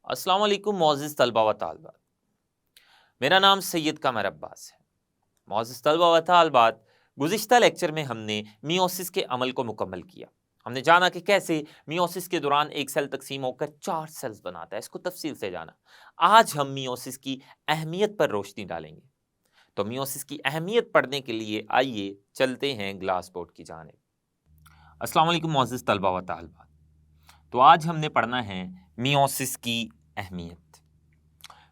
अस्सलाम वालेकुम मोअज़्ज़िज़ तलबा व तालिबात। मेरा नाम सैयद कमर अब्बास है। मोअज़्ज़िज़ तलबा व तालिबात, गुज़िश्ता लेक्चर में हमने मियोसिस के अमल को मुकम्मल किया। हमने जाना कि कैसे मियोसिस के दौरान एक सेल तक़सीम होकर 4 सेल्स बनाता है, इसको तफ़सील से जाना। आज हम मियोसिस की अहमियत पर रोशनी डालेंगे। तो मियोसिस की अहमियत पढ़ने के लिए आइए चलते हैं ग्लास बोर्ड की जानिब। अस्सलाम वालेकुम मोअज़्ज़िज़ तलबा व तालिबात। तो आज हमने पढ़ना है मियोसिस की अहमियत।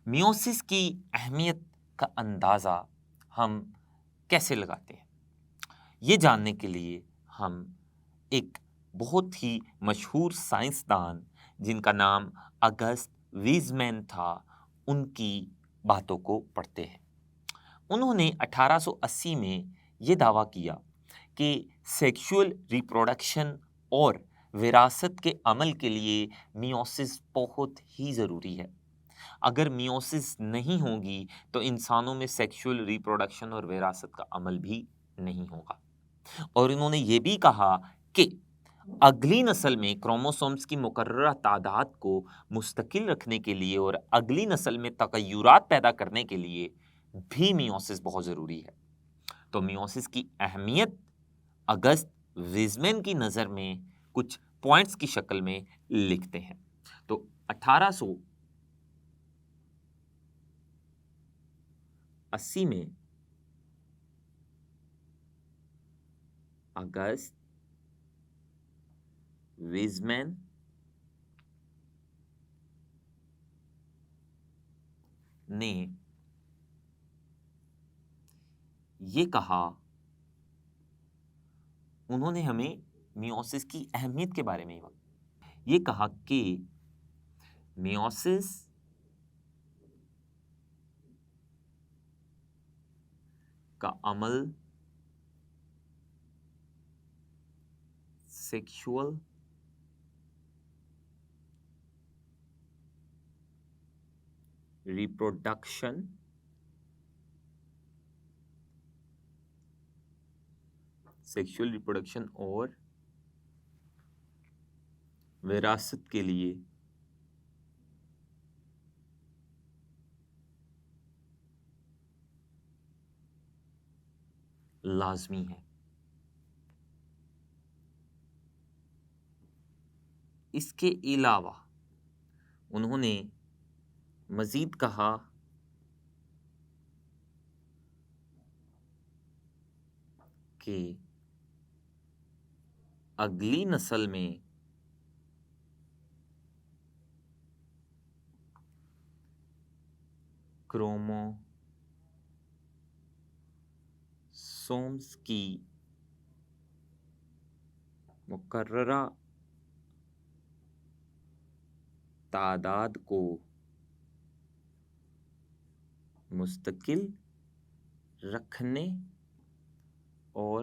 मियोसिस की अहमियत का अंदाज़ा हम कैसे लगाते हैं? ये जानने के लिए हम एक बहुत ही मशहूर साइंसदान जिनका नाम अगस्त वीज़मैन था, उनकी बातों को पढ़ते हैं। उन्होंने 1880 में ये दावा किया कि सेक्सुअल रिप्रोडक्शन और विरासत के अमल के लिए मियोसिस बहुत ही ज़रूरी है। अगर मियोसिस नहीं होगी तो इंसानों में सेक्सुअल रिप्रोडक्शन और विरासत का अमल भी नहीं होगा। और इन्होंने ये भी कहा कि अगली नस्ल में क्रोमोसोम्स की मुकर्ररा तादाद को मुस्तकिल रखने के लिए और अगली नस्ल में तगय्युरात पैदा करने के लिए भी मियोसिस बहुत ज़रूरी है। तो मियोसिस की अहमियत अगस्त वीज़मैन की नज़र में कुछ पॉइंट्स की शक्ल में लिखते हैं। तो 1880 में अगस्त वीज़मैन ने ये कहा, उन्होंने हमें मियोसिस की अहमियत के बारे में ये कहा कि मियोसिस का अमल सेक्सुअल रिप्रोडक्शन और विरासत के लिए लाज़मी है। इसके अलावा उन्होंने मज़ीद कहा कि अगली नस्ल में क्रोमोसोम्स की मुकर्ररा तादाद को मुस्तकिल रखने और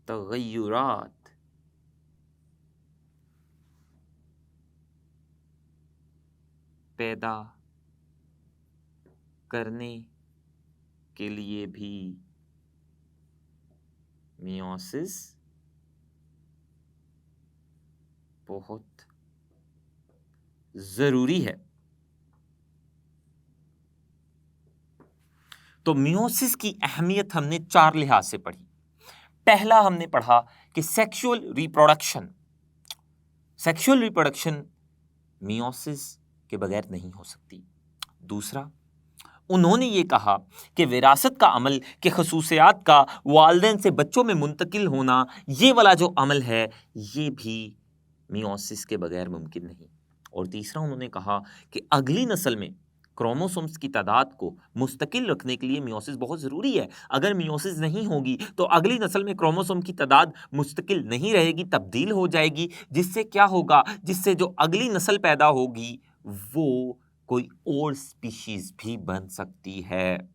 तगय्युरात पैदा करने के लिए भी मियोसिस बहुत ज़रूरी है। तो मियोसिस की अहमियत हमने 4 लिहाज से पढ़ी। पहला हमने पढ़ा कि सेक्सुअल रिप्रोडक्शन मियोसिस के बगैर नहीं हो सकती। दूसरा, उन्होंने ये कहा कि विरासत का अमल के खसूसियात का वालिदैन से बच्चों में मुंतकिल होना, ये वाला जो अमल है, ये भी मियोसिस के बगैर मुमकिन नहीं। और तीसरा, उन्होंने कहा कि अगली नस्ल में क्रोमोसोम्स की तादाद को मुस्तकिल रखने के लिए मियोसिस बहुत ज़रूरी है। अगर मियोसिस नहीं होगी तो अगली नस्ल में क्रोमोसोम की तादाद मुस्तकिल नहीं रहेगी, तब्दील हो जाएगी, जिससे क्या होगा, जिससे जो अगली नस्ल पैदा होगी वो कोई और स्पीशीज भी बन सकती है,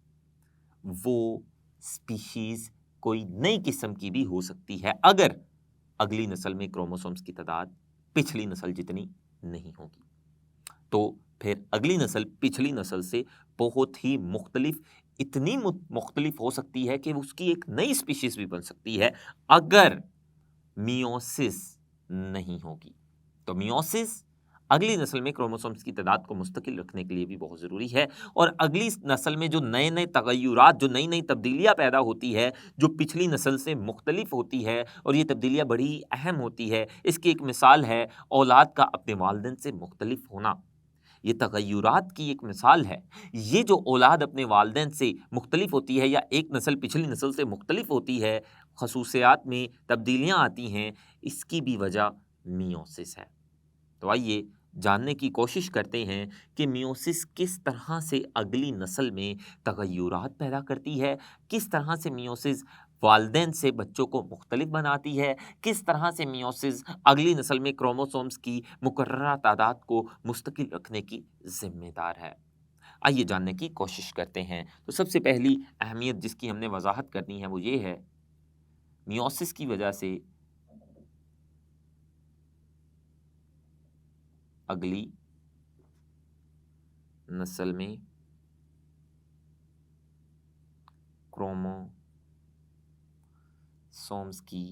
वो स्पीशीज कोई नई किस्म की भी हो सकती है अगर अगली नस्ल में क्रोमोसोम्स की तादाद पिछली नस्ल जितनी नहीं होगी। तो फिर अगली नस्ल पिछली नस्ल से बहुत ही इतनी मुख्तलिफ हो सकती है कि उसकी एक नई स्पीशीज भी बन सकती है अगर मियोसिस नहीं होगी। तो मियोसिस अगली नस्ल में क्रोमोसोम्स की तादाद को मुस्तकिल रखने के लिए भी बहुत ज़रूरी है, और अगली नस्ल में जो नए नए तगय्युरात, जो नई नई तब्दीलियाँ पैदा होती है, जो पिछली नस्ल से मुख्तलिफ होती है, और ये तब्दीलियाँ बड़ी अहम होती है। इसकी एक मिसाल है औलाद का अपने वालिदैन से मुख्तलिफ होना। ये तगय्युरात की एक मिसाल है। ये जो औलाद अपने वालिदैन से मुख्तलिफ होती है, या एक नस्ल पिछली नस्ल से मुख्तलिफ होती है, खसूसियात में तब्दीलियाँ आती हैं, इसकी भी वजह मियोसिस है। तो आइए जानने की कोशिश करते हैं कि मियोसिस किस तरह से अगली नस्ल में तगय्युरात पैदा करती है, किस तरह से मियोसिस वालिदैन से बच्चों को मुख्तलिफ बनाती है, किस तरह से मियोसिस अगली नस्ल में क्रोमोसोम्स की मुकर्ररा तादाद को मुस्तकिल रखने की जिम्मेदार है। आइए जानने की कोशिश करते हैं। तो सबसे पहली अहमियत जिसकी हमने वजाहत करनी है वो ये है, मियोसिस की वजह से अगली नस्ल में क्रोमोसोम्स की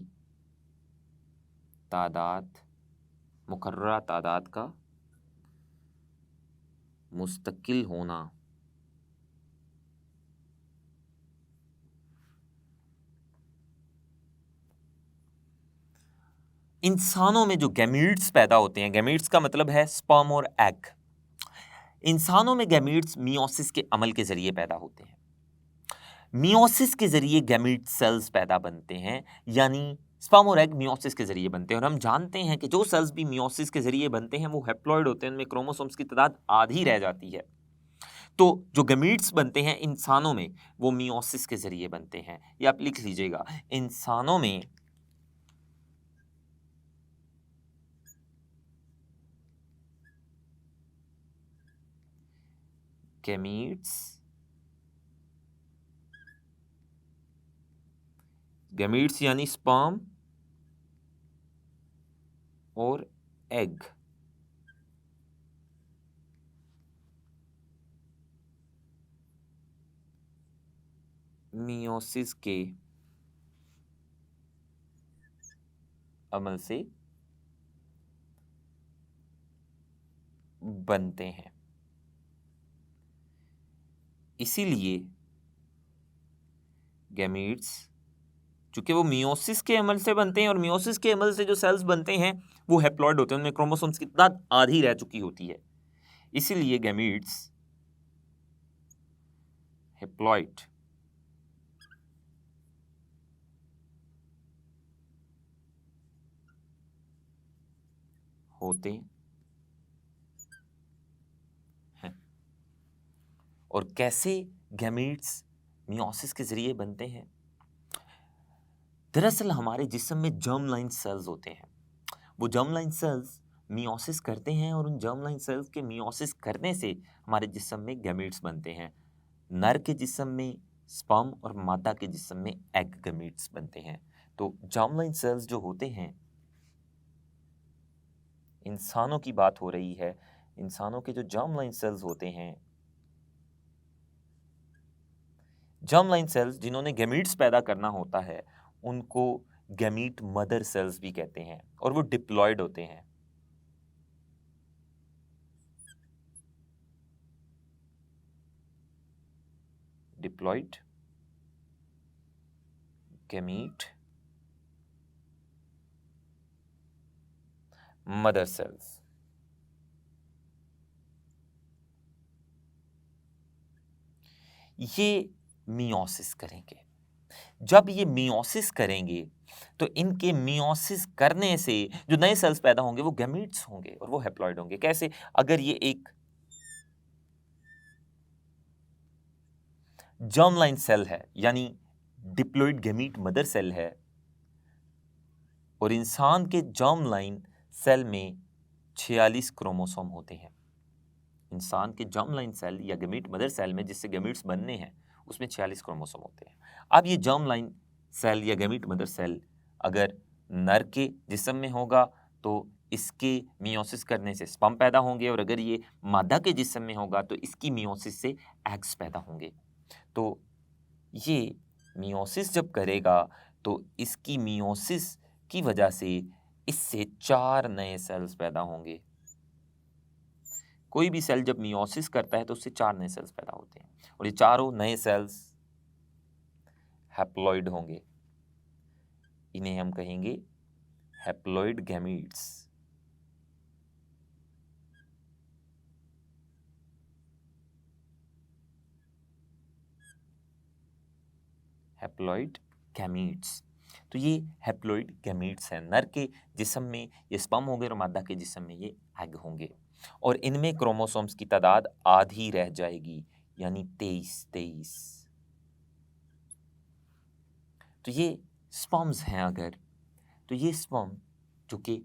तादाद, मुकर्ररा तादाद का मुस्तकिल होना इंसानों में जो गैमीट्स पैदा होते हैं, गैमीट्स का मतलब है स्पर्म और एग, इंसानों में गैमीट्स मियोसिस के अमल के जरिए पैदा होते हैं। मियोसिस के जरिए गैमीट सेल्स पैदा बनते हैं, यानी स्पर्म और एग मियोसिस के जरिए बनते हैं। और हम जानते हैं कि जो सेल्स भी मियोसिस के जरिए बनते हैं वो हैप्लॉइड होते हैं, उनमें क्रोमोसोम्स की तादाद आधी रह जाती है। तो जो गैमीट्स बनते हैं इंसानों में, वो मियोसिस के जरिए बनते हैं। ये आप लिख लीजिएगा, इंसानों में गैमीट्स, गैमीट्स यानी स्पर्म और एग, मियोसिस के अमल से बनते हैं। इसीलिए गैमीट्स, चूंकि वो मियोसिस के अमल से बनते हैं, और मियोसिस के अमल से जो सेल्स बनते हैं वो हैप्लॉइड होते हैं, उनमें क्रोमोसोम्स की तादाद आधी रह चुकी होती है। इसीलिए गैमीट्स हैप्लॉइड होते हैं। और कैसे गैमीट्स मियोसिस के जरिए बनते हैं? दरअसल हमारे जिस्म में जर्म लाइन सेल्स होते हैं। वो जर्म लाइन सेल्स मियोसिस करते हैं, और उन जर्म लाइन सेल्स के मियोसिस करने से हमारे जिस्म में गैमीट्स बनते हैं। नर के जिस्म में स्पर्म और मादा के जिस्म में एग गैमीट्स बनते हैं। तो जर्म लाइन सेल्स जो होते हैं, इंसानों की बात हो रही है, इंसानों के जो जर्म लाइन सेल्स होते हैं, जर्म लाइन सेल्स जिन्होंने गैमीट्स पैदा करना होता है, उनको गैमीट मदर सेल्स भी कहते हैं, और वो डिप्लॉयड होते हैं। Diploid gamete mother cells. ये मियोसिस करेंगे। जब ये मियोसिस करेंगे तो इनके मियोसिस करने से जो नए सेल्स पैदा होंगे वो गैमीट्स होंगे, और वो हैप्लॉइड होंगे। कैसे? अगर ये एक जर्म लाइन सेल है, यानी डिप्लॉइड गैमीट मदर सेल है, और इंसान के जर्म लाइन सेल में 46 क्रोमोसोम होते हैं। इंसान के जर्म लाइन सेल या गैमीट मदर सेल में जिससे गैमीट्स बनने हैं, उसमें 46 क्रोमोसोम होते हैं। अब ये जर्म लाइन सेल या गैमीट मदर सेल अगर नर के जिस्म में होगा तो इसके मियोसिस करने से स्पर्म पैदा होंगे, और अगर ये मादा के जिस्म में होगा तो इसकी मियोसिस से एग्स पैदा होंगे। तो ये मियोसिस जब करेगा तो इसकी मियोसिस की वजह से इससे 4 नए सेल्स पैदा होंगे। कोई भी सेल जब मियोसिस करता है तो उससे 4 नए सेल्स पैदा होते हैं और ये चारों नए सेल्स हैप्लॉइड होंगे। इन्हें हम कहेंगे हैप्लॉइड गैमीट्स। Haploid gametes. तो ये हैप्लॉइड गैमीट्स हैं। नर के जिस्म में ये स्पर्म होंगे और मादा के जिस्म में ये एग होंगे और इनमें क्रोमोसोम्स की तादाद आधी रह जाएगी, यानी 23। तो ये स्पर्म्स हैं अगर, तो ये स्पर्म जो कि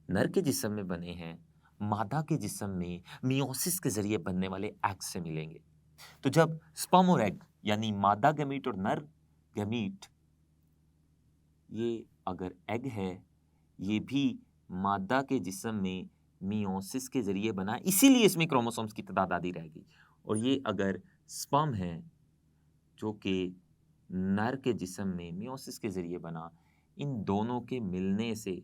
नर के जिस्म में बने हैं, मादा के जिस्म में मियोसिस के जरिए बनने वाले एग से मिलेंगे। तो जब स्पर्म और एग यानी मादा गैमीट और नर गैमीट, ये अगर एग है, ये भी मादा के जिस्म में मियोसिस के जरिए बना, इसीलिए इसमें क्रोमोसोम्स की तादाद आधी रहेगी। और ये अगर स्पर्म है जो कि नर के जिस्म में मियोसिस के जरिए बना, इन दोनों के मिलने से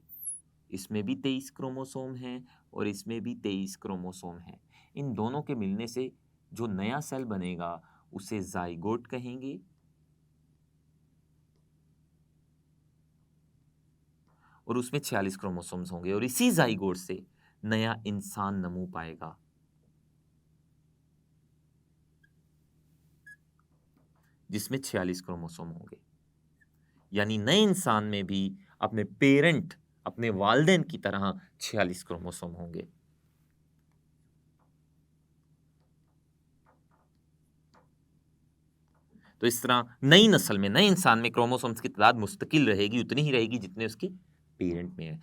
इसमें भी 23 क्रोमोसोम हैं और इसमें भी 23 क्रोमोसोम हैं। इन दोनों के मिलने से जो नया सेल बनेगा उसे जाइगोट कहेंगे और उसमें 46 क्रोमोसोम्स होंगे और इसी जाइगोट से नया इंसान नमू पाएगा। जिसमें 46 क्रोमोसोम होंगे, यानी नए इंसान में भी अपने पेरेंट, अपने वालिदैन की तरह 46 क्रोमोसोम होंगे। तो इस तरह नई नस्ल में, नए इंसान में क्रोमोसोम्स की तादाद मुस्तकिल रहेगी, उतनी ही रहेगी जितने उसके पेरेंट में है।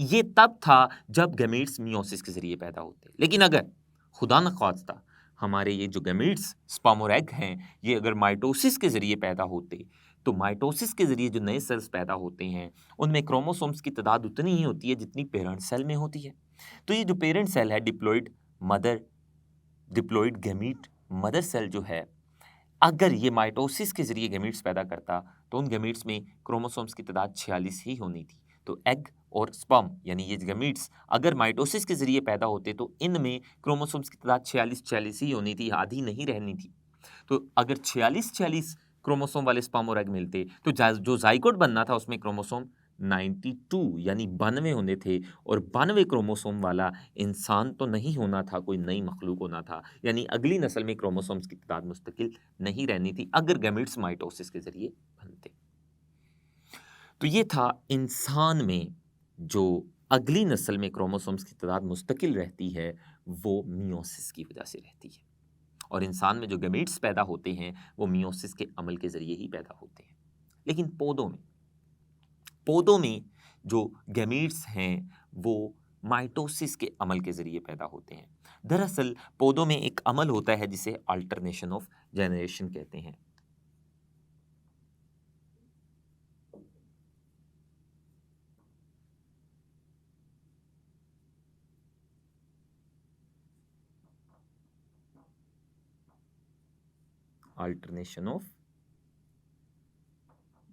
ये तब था जब गैमीट्स मियोसिस के जरिए पैदा होते। लेकिन अगर खुदा न खास्ता हमारे ये जो गैमीट्स स्पर्म और एग हैं, ये अगर माइटोसिस के जरिए पैदा होते, तो माइटोसिस के जरिए जो नए सेल्स पैदा होते हैं उनमें क्रोमोसोम्स की तादाद उतनी ही होती है जितनी पेरेंट सेल में होती है। तो ये जो पेरेंट सेल है, डिप्लॉइड गैमीट मदर सेल जो है, अगर ये माइटोसिस के जरिए गैमीट्स पैदा करता तो उन गैमीट्स में क्रोमोसोम्स की तादाद 46 ही होनी थी। तो एग और स्पर्म यानी ये गैमीट्स अगर माइटोसिस के जरिए पैदा होते तो इनमें क्रोमोसोम्स की तादाद 46 ही होनी थी, आधी नहीं रहनी थी। तो अगर 46 क्रोमोसोम वाले स्पर्म और एग मिलते तो जो जाइगोट बनना था उसमें क्रोमोसोम 92 यानी 92 होने थे और 92 क्रोमोसोम वाला इंसान तो नहीं होना था, कोई नई मखलूक होना था। यानी अगली नस्ल में क्रोमोसोम्स की तादाद मुस्तकिल नहीं रहनी थी अगर गैमीट्स माइटोसिस के जरिए बनते। तो ये था इंसान में जो अगली नस्ल में क्रोमोसोम्स की तादाद मुस्तकिल रहती है, वो मियोसिस की वजह से रहती है। और इंसान में जो गैमीट्स पैदा होते हैं वो मियोसिस के अमल के जरिए ही पैदा होते हैं। लेकिन पौधों में जो गैमीट्स हैं वो माइटोसिस के अमल के जरिए पैदा होते हैं। दरअसल पौधों में एक अमल होता है जिसे अल्टरनेशन ऑफ जनरेशन कहते हैं। अल्टरनेशन ऑफ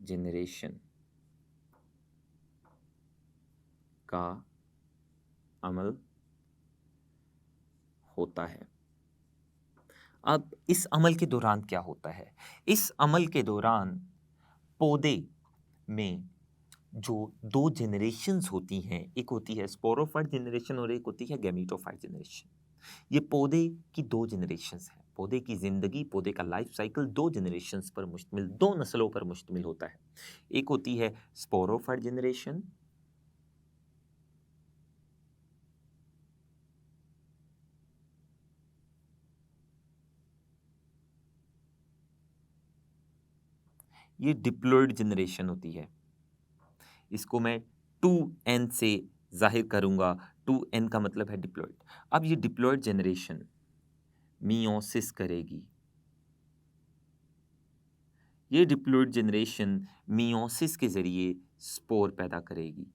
जनरेशन का अमल होता है। अब इस अमल के दौरान क्या होता है? इस अमल के दौरान पौधे में जो 2 जनरेशंस होती हैं, एक होती है स्पोरोफाइट जनरेशन और एक होती है गैमीटोफाइट जनरेशन। ये पौधे की 2 जनरेशंस हैं। पौधे की ज़िंदगी, पौधे का लाइफ साइकिल 2 जनरेशंस पर मुश्तमिल, 2 नस्लों पर मुश्तमिल होता है। एक होती है स्पोरोफाइट जनरेशन ये डिप्लॉइड जनरेशन होती है। इसको मैं 2n से ज़ाहिर करूँगा। 2n का मतलब है डिप्लॉइड। अब ये डिप्लॉइड जनरेशन मियोसिस करेगी। ये डिप्लॉइड जनरेशन मियोसिस के ज़रिए स्पोर पैदा करेगी।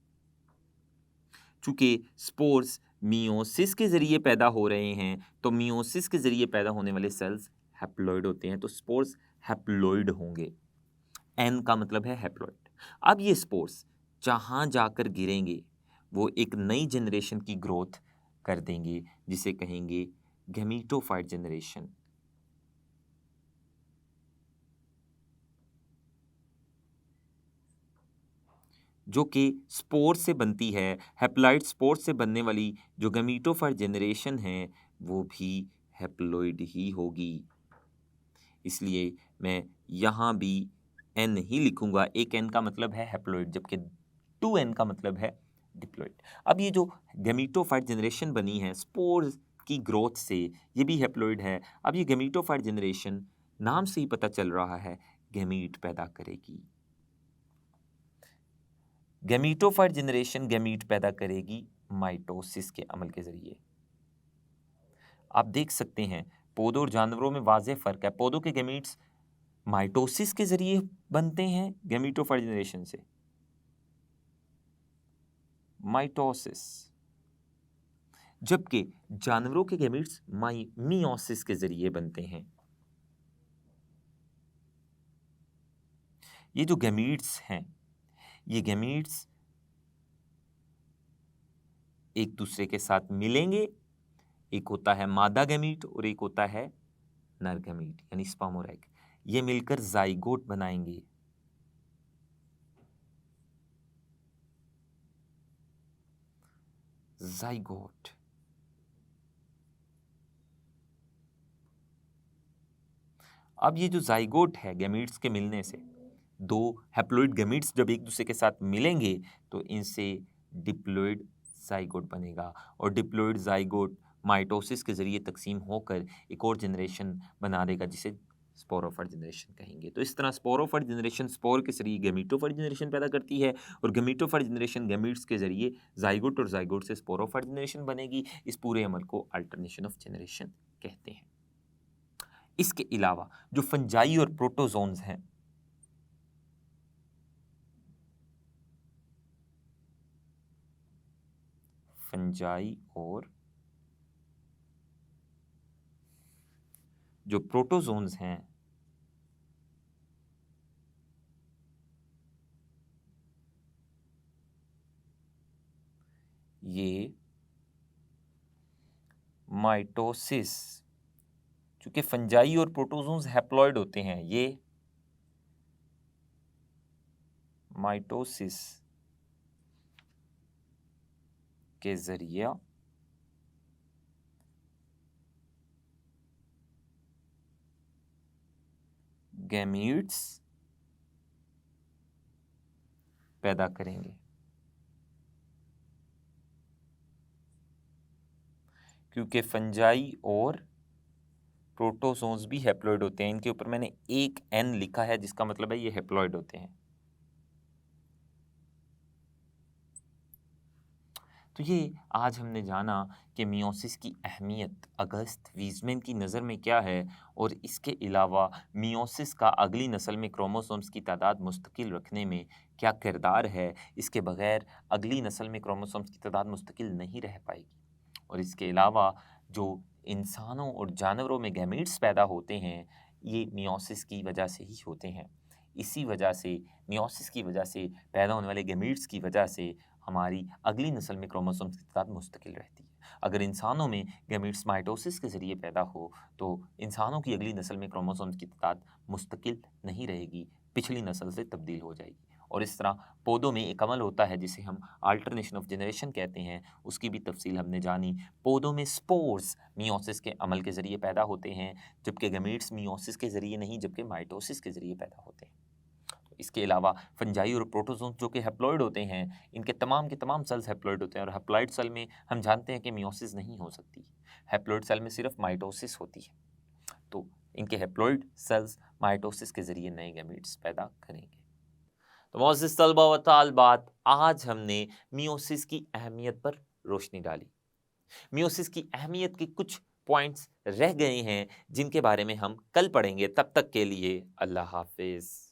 चूँकि स्पोर्स मियोसिस के ज़रिए पैदा हो रहे हैं, तो मियोसिस के ज़रिए पैदा होने वाले सेल्स हैप्लॉइड होते हैं, तो स्पोर्स हैप्लॉइड होंगे। एन का मतलब है हैप्लॉइड। अब ये स्पोर्स जहाँ जाकर गिरेंगे वो एक नई जनरेशन की ग्रोथ कर देंगे जिसे कहेंगे गैमीटोफाइट जनरेशन। जो कि स्पोर से बनती है। हैप्लॉइड स्पोर से बनने वाली जो गैमीटोफाइट जनरेशन है वो भी हैप्लॉइड ही होगी। इसलिए मैं यहाँ भी एन ही लिखूंगा। एक एन का मतलब है हैप्लॉइड जबकि 2n का मतलब है डिप्लॉइड। अब ये जो गैमीटोफाइट जनरेशन बनी है स्पोर की ग्रोथ से, ये भी हैप्लॉइड है। अब ये गैमीटोफाइट जनरेशन नाम से ही पता चल रहा है गैमीट पैदा करेगी। गैमीटोफाइट जनरेशन गैमीट पैदा करेगी माइटोसिस के अमल के जरिए। आप देख सकते हैं पौधों और जानवरों में वाज़ेह फर्क है। पौधों के गैमीट्स माइटोसिस के जरिए बनते हैं गैमीटोफाइट जनरेशन से, माइटोसिस, जबकि जानवरों के गैमीट्स मियोसिस के जरिए बनते हैं। ये जो गैमीट्स हैं, ये गैमीट्स एक दूसरे के साथ मिलेंगे। एक होता है मादा गैमीट और एक होता है नर गैमीट यानी स्पर्म और एग। ये मिलकर जाइगोट बनाएंगे। जाइगोट। अब ये जो जाइगोट है गैमीट्स के मिलने से, दो हैप्लॉइड गैमीट्स जब एक दूसरे के साथ मिलेंगे तो इनसे डिप्लॉइड जाइगोट बनेगा और डिप्लॉइड जाइगोट माइटोसिस के जरिए तकसीम होकर एक और जनरेशन बना देगा जिसे स्पोरोफाइट जनरेशन कहेंगे। तो इस तरह स्पोरोफाइट जनरेशन स्पोर के जरिए गैमीटोफाइट जनरेशन पैदा करती है और गैमीटोफाइट जनरेशन गैमीट्स के जरिए जाइगोट और जाइगोट से स्पोरोफाइट जनरेशन बनेगी। इस पूरे अमल को अल्टरनेशन ऑफ जनरेशन कहते हैं। इसके अलावा जो फंजाई और प्रोटोजोन्स हैं, फंजाई और जो प्रोटोजोन्स हैं, ये माइटोसिस, चूंकि फंजाई और प्रोटोजोन्स हैप्लॉइड होते हैं, ये माइटोसिस के जरिए गैमीट्स पैदा करेंगे। क्योंकि फंजाई और प्रोटोजोन्स भी हैप्लॉइड होते हैं, इनके ऊपर मैंने एक एन लिखा है जिसका मतलब है ये हैप्लॉइड होते हैं। तो ये आज हमने जाना कि मियोसिस की अहमियत अगस्त वीज़मैन की नज़र में क्या है और इसके अलावा मियोसिस का अगली नस्ल में क्रोमोसोम्स की तादाद मुस्तकिल रखने में क्या किरदार है। इसके बगैर अगली नस्ल में क्रोमोसोम्स की तादाद मुस्तकिल नहीं रह पाएगी। और इसके अलावा जो इंसानों और जानवरों में गैमीट्स पैदा होते हैं ये मियोसिस की वजह से ही होते हैं। इसी वजह से मियोसिस की वजह से पैदा होने वाले गैमीट्स की वजह से हमारी अगली नस्ल में क्रोमोसोम्स की तादाद मुस्तकिल रहती है। अगर इंसानों में गैमीट्स माइटोसिस के ज़रिए पैदा हो तो इंसानों की अगली नस्ल में क्रोमोसोम्स की तादाद मुस्तकिल नहीं रहेगी, पिछली नस्ल से तब्दील हो जाएगी। और इस तरह पौधों में एक अमल होता है जिसे हम अल्टरनेशन ऑफ जनरेशन कहते हैं, उसकी भी तफसील हमने जानी। पौधों में स्पोर्स मियोसिस के अमल के ज़रिए पैदा होते हैं जबकि गैमीट्स मियोसिस के ज़रिए नहीं जबकि माइटोसिस के ज़रिए पैदा होते हैं। इसके अलावा फंजाई और प्रोटोजोन्स जो कि हैप्लॉइड होते हैं, इनके तमाम के तमाम सेल्स हैप्लॉइड होते हैं और हैप्लॉइड सेल में हम जानते हैं कि मियोसिस नहीं हो सकती। हैप्लॉइड सेल में सिर्फ माइटोसिस होती है। तो इनके हैप्लॉइड सेल्स माइटोसिस के ज़रिए नए गैमीट्स पैदा करेंगे। तो मोअज़्ज़िज़ तलबा व तालिबात, आज हमने मियोसिस की अहमियत पर रोशनी डाली। मियोसिस की अहमियत के कुछ पॉइंट्स रह गए हैं जिनके बारे में हम कल पढ़ेंगे। तब तक के लिए अल्लाह हाफिज़।